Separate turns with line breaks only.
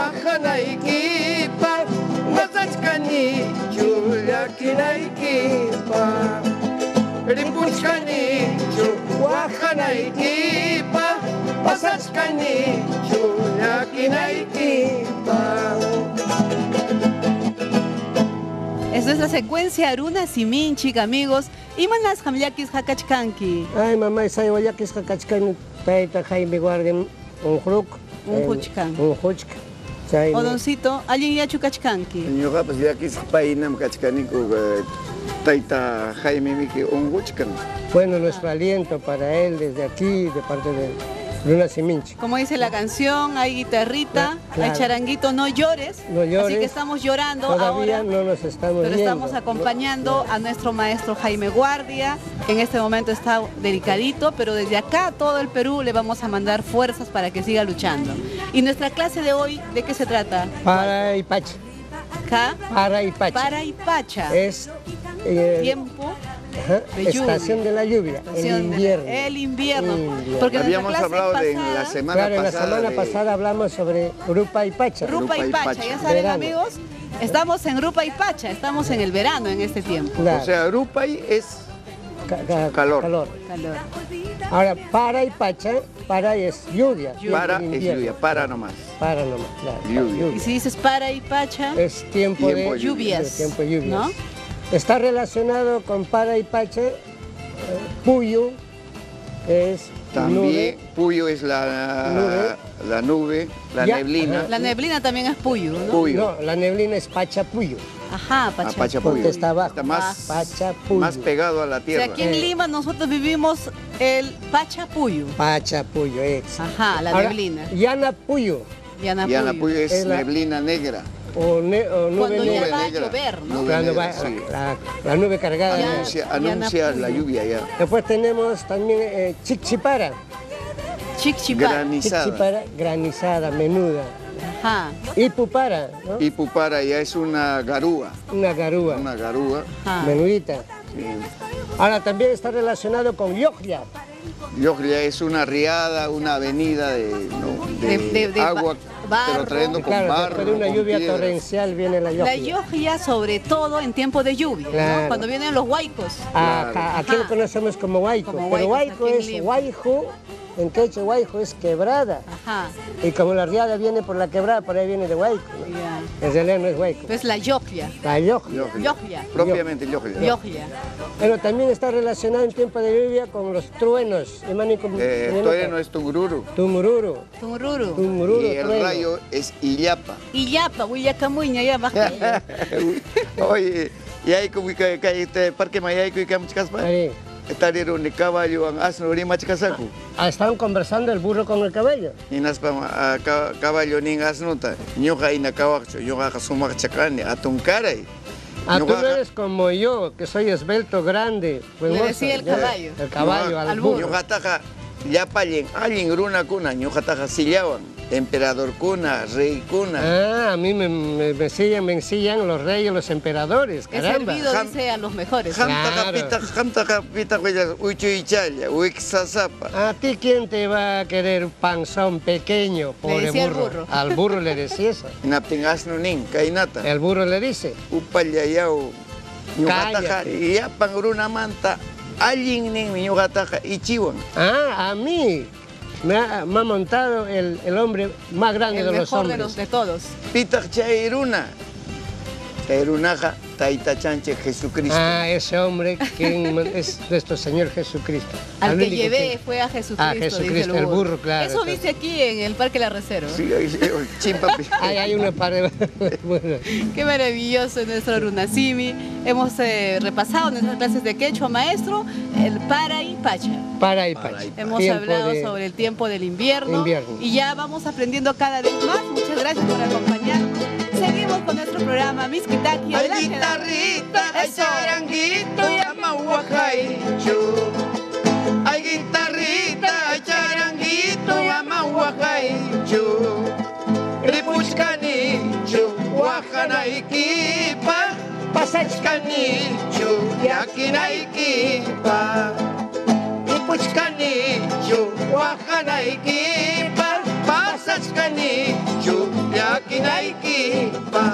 wajanaykipa pasachkanichu llakinaykipa ripuchkanichu wajanaykipa pasachkanichu llakinaykipa.
Esta es la secuencia Aruna Siminchik, amigos. Imanas hamllakis hakachkanki.
Ay, mamá, say wallakis hakachkani tayta Jaime Guardia un
huchkan.
Un huchkan.
Odoncito, alguien ya chukachkanki.
Ñuqa pues llakis painam kachkaniku tayta Jaime Miki un huchkan.
Bueno, nuestro aliento para él desde aquí, de parte de Aruna Siminchik.
Como dice la canción, hay guitarrita,
claro.
hay charanguito, no llores.
No llores.
Así que estamos llorando
Todavía
ahora.
no nos estamos
Pero
viendo.
estamos acompañando a nuestro maestro Jaime Guardia, que en este momento está delicadito, pero desde acá a todo el Perú le vamos a mandar fuerzas para que siga luchando. Y nuestra clase de hoy, ¿de qué se trata?
Para y Pacha.
¿Acá?
Para y Pacha.
Para y Pacha.
Es
Tiempo de
estación de la lluvia, el invierno.
El invierno. Porque
habíamos hablado
pasada,
de la semana
claro,
pasada.
la semana pasada hablamos sobre Rupa y Pacha.
Rupa y Pacha, ya saben,
verano.
amigos, estamos en Rupa y Pacha, estamos en el verano en este tiempo.
Claro.
O sea, Rupay es calor.
Calor.
Ahora, para y Pacha, para es lluvia.
Para
el
es
invierno.
lluvia, para nomás.
Para nomás, claro.
Lluvia.
Y si dices para y Pacha,
Es tiempo
Tiempo
de
de
lluvias,
tiempo de lluvias.
¿no?
Está relacionado con para y Pacha, Puyo es
También
nube.
Puyo es la nube, la
Ya,
neblina.
ajá.
La neblina también es Puyo, ¿no?
Puyo.
No, la neblina es Pacha Puyo,
Ajá, Pacha.
Pacha
porque
Puyo.
está abajo.
Está más,
Pacha Puyo.
más pegado a la
O sea,
tierra.
aquí en Lima nosotros vivimos el Pacha Puyo.
Pacha Puyo, es.
Ajá, la
Ahora,
neblina.
Llana Puyo,
Yana
Y Ana
Puyo.
Puyo es
Es la-
neblina negra.
o nube
Cuando ya
negra.
va a
negra.
llover, ¿no?
Nube
Cuando
negra,
va
sí.
la nube cargada.
Ya.
Anuncia la
Puyo.
lluvia ya.
Después tenemos también Chichipara.
Chichipá.
Granizada.
Chichipara, granizada, menuda.
Ajá,
Ipupara, ¿no?
Y Pupara ya es una garúa.
Una garúa,
Una garúa.
ajá.
menudita.
Sí.
Ahora también está relacionado con Yogya.
Yoglia es una riada, una avenida de
De
agua,
barro.
pero trayendo con
Claro,
barro.
después de una
con
lluvia
piedras.
torrencial viene la
La
Yogya.
Yogya sobre todo en tiempo de lluvia,
Claro.
¿no? Cuando vienen los huaicos.
Ajá, aquí
Ajá.
lo conocemos como Huayco,
Como
pero
huaicos
Huayco
aquí en
es
Lima.
Huayjo, en quechua Huayjo es quebrada.
Ajá,
Y como la riada viene por la quebrada, por ahí viene de Huayco, ¿no?
ya.
En realidad no es Huayco,
Es la Yogya.
la Yogya.
Yogya.
Propiamente Yoglia.
Yogya.
Pero también está relacionado en tiempo de lluvia con los truenos.
Todavía no es Tungururu.
Tumururu.
Tumururu.
Tumururu,
Y el
trueno.
rayo es Illapa.
Y Yapa, Huillacamuña, ya baja.
Oye, y hay como que este parque Mayaico y que muchas
Ahí.
estar un caballo en asno rima chicasaku.
Estaban conversando el burro con el caballo.
Y naspa caballo ni asnota. Ñoja y nakawacho, ñoja sumak chacane, atuncaray.
Ah, tú no eres como yo, que soy esbelto, grande. buen
Le
mozo.
decía el
Ya.
caballo.
El caballo,
Al
al
burro.
burro.
Ñoja taja llapallen, alguien runa cuna, ñoja taja sillawan. Emperador cuna, rey cuna.
Ah, a mí me ensillan los reyes, los emperadores,
He
caramba.
servido, dice, a los mejores.
Hamta capita, uchu y chaya, uixasapa.
¿A ti quién te va a querer, panzón pequeño, pobre
decía al
burro?
burro.
Al burro le decía eso.
Naptin asno nin, kainata.
El burro le dice.
Upallayao. Ñoja taja,
Cállate.
yapan runa manta, alguien nin, ñoja taja, ichiwan.
Ah, a mí me ha montado el hombre más grande
El
de los
mejor
hombres.
de todos.
Pitak chairuna. Chairunaja, taita chanche Jesucristo.
Ah, ese hombre que es nuestro Señor Jesucristo.
Al que
único
llevé fue a Jesucristo,
Ah,
dice
Jesucristo, el burro, claro.
Eso dice aquí en el Parque La Reserva.
Sí, chimpa.
Ahí hay una pared. Bueno,
Qué maravilloso es nuestro Runasimi. Hemos repasado nuestras clases de quechua, maestro, el para y pacha.
para y pacha.
Hemos
Tiempo
hablado
de-
sobre el tiempo del invierno,
Invierno.
y ya vamos aprendiendo cada vez más. Muchas gracias por acompañarnos. Seguimos con nuestro programa Miskitaki.
Ay,
Adelante,
guitarrita, ay,
Eso.
charanguito, llama huajaichu. Ay, guitarrita, ay, charanguito, llama huajaichu. Ripuchcanichu, huajanaikipa, pasachcanichu, yakinaikipa. Ripuchcanichu, huajanaikipa, pasachcanichu, yakinaikipa. maquinaiquipa.